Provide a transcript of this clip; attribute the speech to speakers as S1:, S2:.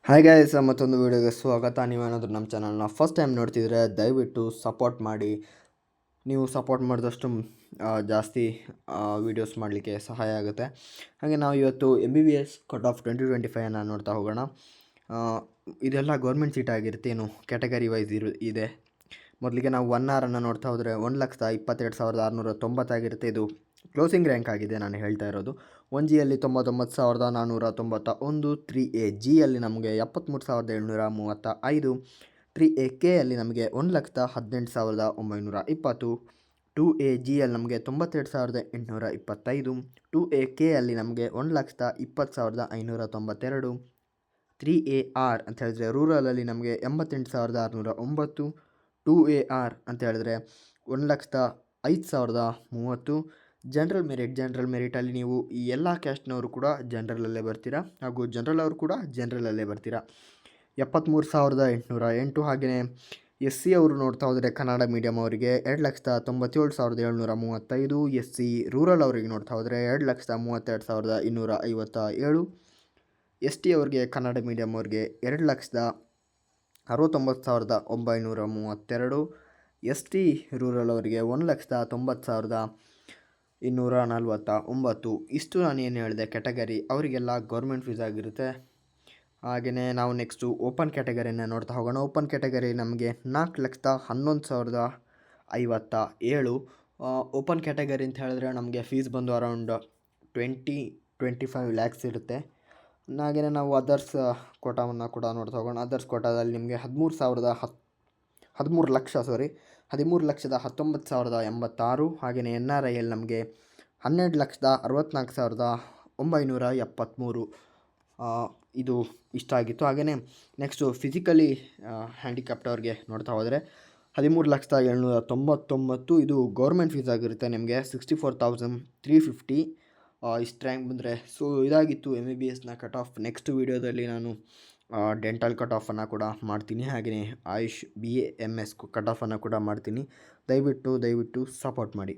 S1: Hi guys, ಮತ್ತೊಂದು ವೀಡಿಯೋಗೆ ಸ್ವಾಗತ. ನೀವೇನಾದರೂ ನಮ್ಮ ಚಾನಲ್ನ ಫಸ್ಟ್ ಟೈಮ್ ನೋಡ್ತಿದ್ರೆ ದಯವಿಟ್ಟು ಸಪೋರ್ಟ್ ಮಾಡಿ. ನೀವು ಸಪೋರ್ಟ್ ಮಾಡಿದಷ್ಟು ಜಾಸ್ತಿ ವೀಡಿಯೋಸ್ ಮಾಡಲಿಕ್ಕೆ ಸಹಾಯ ಆಗುತ್ತೆ. ಹಾಗೆ ನಾವು ಇವತ್ತು MBBS ಕಟ್ ಆಫ್ 2025 ನೋಡ್ತಾ ಹೋಗೋಣ. ಇದೆಲ್ಲ ಗೌರ್ಮೆಂಟ್ ಸೀಟ್ ಆಗಿರುತ್ತೆ, ಏನು ಕ್ಯಾಟಗರಿ ವೈಸ್ ಇದೆ. ಮೊದಲಿಗೆ ನಾವು 1 ಅವರನ್ನು ನೋಡ್ತಾ ಹೋದರೆ 1,22,690 ಆಗಿರುತ್ತೆ. ಇದು ಕ್ಲೋಸಿಂಗ್ ರ್ಯಾಂಕ್ ಆಗಿದೆ ನಾನು ಹೇಳ್ತಾ ಇರೋದು. 1G ಯಲ್ಲಿ 99,491, 3A ಜಿಯಲ್ಲಿ ನಮಗೆ 73,735, 3A ಕೆಯಲ್ಲಿ ನಮಗೆ 1,18,920, 2A ಜಿಯಲ್ಲಿ ನಮಗೆ 92,825, 2A ಕೆಯಲ್ಲಿ ನಮಗೆ 1,20,592, 3A ಆರ್ ಅಂತ ಹೇಳಿದ್ರೆ ರೂರಲಲ್ಲಿ ನಮಗೆ 88,609, 2AR ಅಂತ ಹೇಳಿದ್ರೆ 1,05,030. ಜನರಲ್ ಮೆರಿಟಲ್ಲಿ ನೀವು ಈ ಎಲ್ಲ ಕ್ಯಾಸ್ಟ್ನವರು ಕೂಡ ಜನರಲಲ್ಲೇ ಬರ್ತೀರಾ, ಹಾಗೂ ಜನರಲ್ ಅವರು ಕೂಡ ಜನರಲಲ್ಲೇ ಬರ್ತೀರಾ. 73,808. ಹಾಗೆಯೇ SC ಅವರು ನೋಡ್ತಾ ಹೋದರೆ ಕನ್ನಡ ಮೀಡಿಯಮ್ ಅವರಿಗೆ 2,97,735, SC ರೂರಲ್ ಅವರಿಗೆ ನೋಡ್ತಾ ಹೋದರೆ 2,32,257, ST ಅವರಿಗೆ ಕನ್ನಡ ಮೀಡಿಯಮ್ ಅವರಿಗೆ 2,69,932, ST ರೂರಲ್ ಅವರಿಗೆ 1,90,249. ಇಷ್ಟು ನಾನು ಏನು ಹೇಳಿದೆ ಕ್ಯಾಟಗರಿ ಅವರಿಗೆಲ್ಲ ಗೌರ್ಮೆಂಟ್ ಫೀಸ್ ಆಗಿರುತ್ತೆ. ಹಾಗೆಯೇ ನಾವು ನೆಕ್ಸ್ಟು ಓಪನ್ ಕ್ಯಾಟಗರಿನ ನೋಡ್ತಾ ಹೋಗೋಣ. ಓಪನ್ ಕ್ಯಾಟಗರಿ ನಮಗೆ 4,11,057. ಓಪನ್ ಕ್ಯಾಟಗರಿ ಅಂತ ಹೇಳಿದ್ರೆ ನಮಗೆ ಫೀಸ್ ಬಂದು ಅರೌಂಡ್ 20-25 ಲ್ಯಾಕ್ಸ್ ಇರುತ್ತೆ. ಹಾಗೆಯೇ ನಾವು ಅದರ್ಸ್ ಕೋಟಾವನ್ನು ಕೂಡ ನೋಡ್ತಾ ಹೋಗೋಣ. ಅದರ್ಸ್ ಕೋಟಾದಲ್ಲಿ ನಿಮಗೆ 13,19,086. ಹಾಗೆಯೇ NRIಯಲ್ಲಿ ನಮಗೆ 12,64,973. ಇದು ಇಷ್ಟ ಆಗಿತ್ತು. ಹಾಗೆಯೇ ನೆಕ್ಸ್ಟು ಫಿಸಿಕಲಿ ಹ್ಯಾಂಡಿಕ್ಯಾಪ್ಟ್ ಅವ್ರಿಗೆ ನೋಡ್ತಾ ಹೋದರೆ 13,799. ಇದು ಗೌರ್ಮೆಂಟ್ ಫೀಸ್ ಆಗಿರುತ್ತೆ ನಿಮಗೆ 64,350. ಇಷ್ಟು ರ್ಯಾಂಕ್ ಬಂದರೆ. ಸೊ ಇದಾಗಿತ್ತು MBBSನ ಕಟ್ ಆಫ್. ನೆಕ್ಸ್ಟ್ ವೀಡಿಯೋದಲ್ಲಿ ನಾನು ಡೆಂಟಲ್ ಕಟ್ ಆಫನ್ನು ಕೂಡ ಮಾಡ್ತೀನಿ, ಹಾಗೆಯೇ ಆಯುಷ್ BAMS ಕಟ್ ಆಫನ್ನು ಕೂಡ ಮಾಡ್ತೀನಿ. ದಯವಿಟ್ಟು ಸಪೋರ್ಟ್ ಮಾಡಿ.